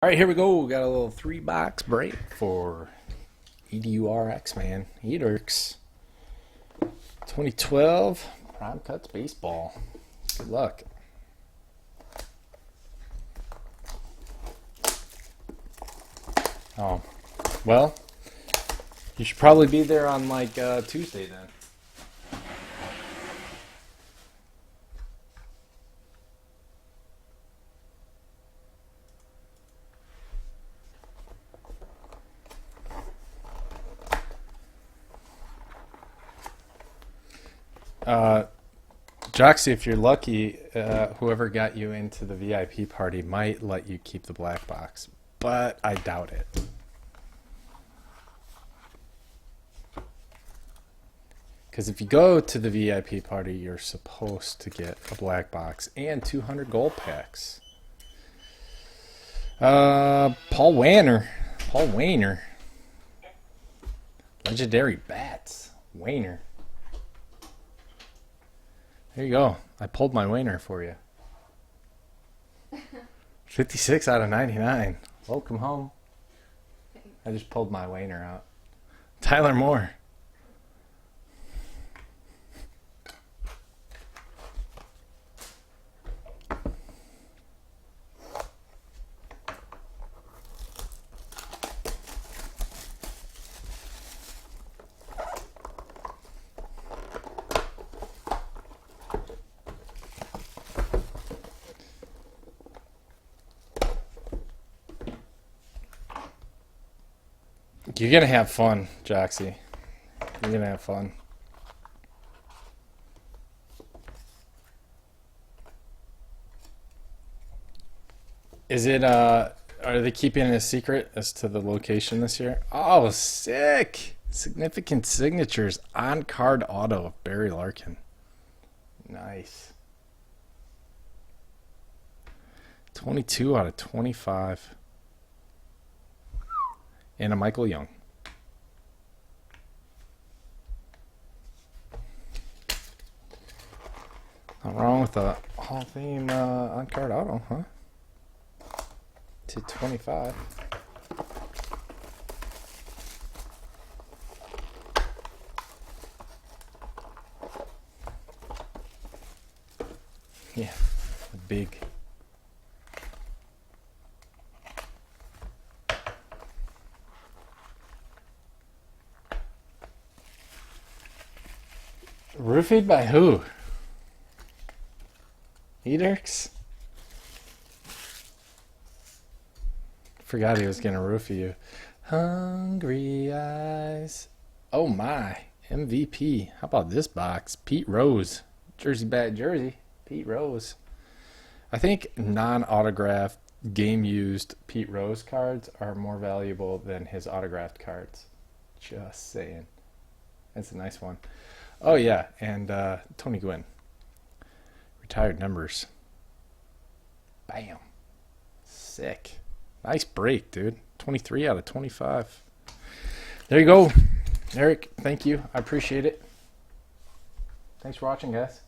All right, here we go. We got a little 3-box break for edurxman, edurx 2012 Prime Cuts Baseball. Good luck. Oh, well, you should probably be there on like Tuesday then. Joxy, if you're lucky, whoever got you into the VIP party might let you keep the black box, but I doubt it. Because if you go to the VIP party, you're supposed to get a black box and 200 gold packs. Paul Wayner. Legendary Bats. Wayner. There you go. I pulled my Wayner for you. 56 out of 99. Welcome home. I just pulled my Wayner out. Tyler Moore. You're going to have fun, Joxy. You're going to have fun. Is it, are they keeping it a secret as to the location this year? Oh, sick! Significant signatures on card auto of Barry Larkin. Nice. 22 out of 25. And a Michael Young. Not wrong with the Hall of Fame on-card auto, huh? To 25. Yeah, big. Roofied by who? Edurx? Forgot he was gonna roofie you. Hungry eyes. Oh my. MVP. How about this box? Pete Rose. Jersey bad jersey. Pete Rose. I think non-autographed, game-used Pete Rose cards are more valuable than his autographed cards. Just saying. That's a nice one. Oh, yeah, and Tony Gwynn. Retired numbers. Bam. Sick. Nice break, dude. 23 out of 25. There you go. Eric, thank you. I appreciate it. Thanks for watching, guys.